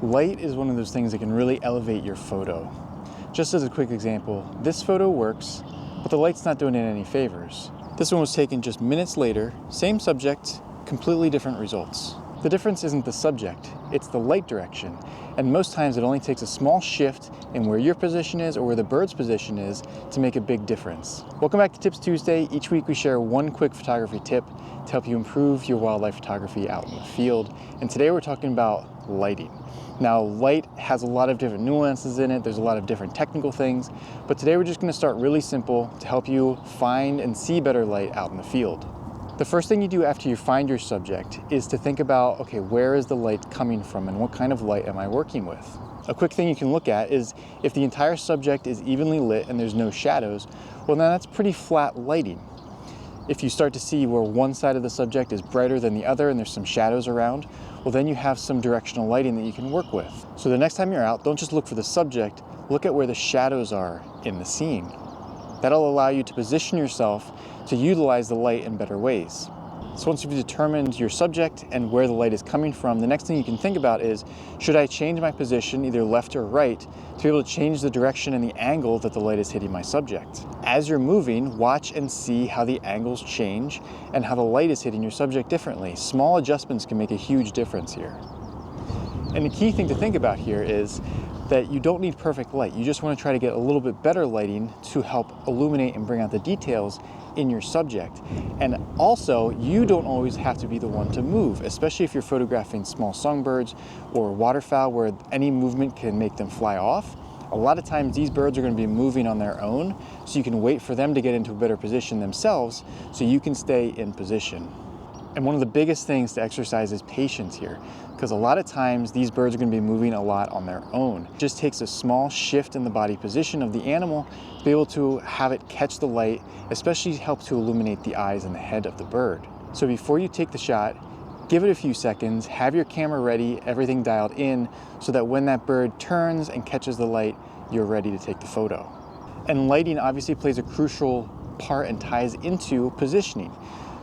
Light is one of those things that can really elevate your photo. Just as a quick example, this photo works, but the light's not doing it any favors. This one was taken just minutes later, same subject, completely different results. The difference isn't the subject, it's the light direction. And most times it only takes a small shift in where your position is or where the bird's position is to make a big difference. Welcome back to Tips Tuesday. Each week we share one quick photography tip to help you improve your wildlife photography out in the field. And today we're talking about lighting. Now, light has a lot of different nuances in it. There's a lot of different technical things, but today we're just going to start really simple to help you find and see better light out in the field. The first thing you do after you find your subject is to think about, okay, where is the light coming from and what kind of light am I working with? A quick thing you can look at is if the entire subject is evenly lit and there's no shadows, well, then that's pretty flat lighting. If you start to see where one side of the subject is brighter than the other and there's some shadows around, well, then you have some directional lighting that you can work with. So the next time you're out, don't just look for the subject, look at where the shadows are in the scene. That'll allow you to position yourself to utilize the light in better ways. So once you've determined your subject and where the light is coming from, the next thing you can think about is, should I change my position, either left or right, to be able to change the direction and the angle that the light is hitting my subject? As you're moving, watch and see how the angles change and how the light is hitting your subject differently. Small adjustments can make a huge difference here. And the key thing to think about here is that you don't need perfect light. You just want to try to get a little bit better lighting to help illuminate and bring out the details in your subject. And also, you don't always have to be the one to move, especially if you're photographing small songbirds or waterfowl where any movement can make them fly off. A lot of times these birds are going to be moving on their own, so you can wait for them to get into a better position themselves so you can stay in position. And one of the biggest things to exercise is patience here, because a lot of times these birds are going to be moving a lot on their own. It just takes a small shift in the body position of the animal to be able to have it catch the light, especially help to illuminate the eyes and the head of the bird. So before you take the shot, give it a few seconds, have your camera ready, everything dialed in, so that when that bird turns and catches the light, you're ready to take the photo. And lighting obviously plays a crucial part and ties into positioning.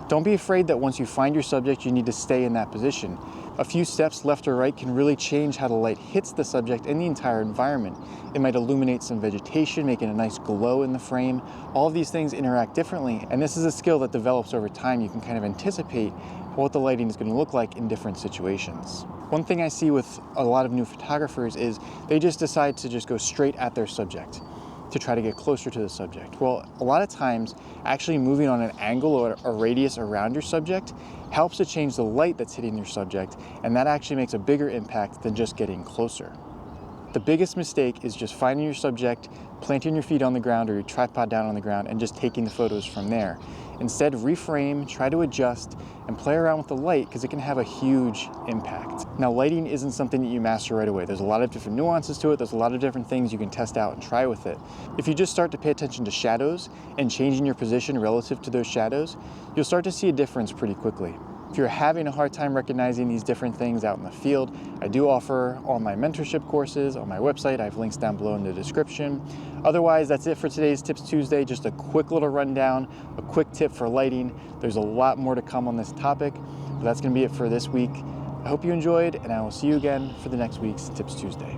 Don't be afraid that once you find your subject, you need to stay in that position. A few steps left or right can really change how the light hits the subject and the entire environment. It might illuminate some vegetation, making a nice glow in the frame. All of these things interact differently, and this is a skill that develops over time. You can kind of anticipate what the lighting is going to look like in different situations. One thing I see with a lot of new photographers is they just decide to just go straight at their subject to try to get closer to the subject. Well, a lot of times actually moving on an angle or a radius around your subject helps to change the light that's hitting your subject, and that actually makes a bigger impact than just getting closer. The biggest mistake is just finding your subject, planting your feet on the ground or your tripod down on the ground and just taking the photos from there. Instead, reframe, try to adjust, and play around with the light because it can have a huge impact. Now, lighting isn't something that you master right away. There's a lot of different nuances to it. There's a lot of different things you can test out and try with it. If you just start to pay attention to shadows and changing your position relative to those shadows, you'll start to see a difference pretty quickly. If you're having a hard time recognizing these different things out in the field, I do offer online mentorship courses on my website. I have links down below in the description. Otherwise, that's it for today's Tips Tuesday. Just a quick little rundown, a quick tip for lighting. There's a lot more to come on this topic, but that's going to be it for this week. I hope you enjoyed, and I will see you again for the next week's Tips Tuesday.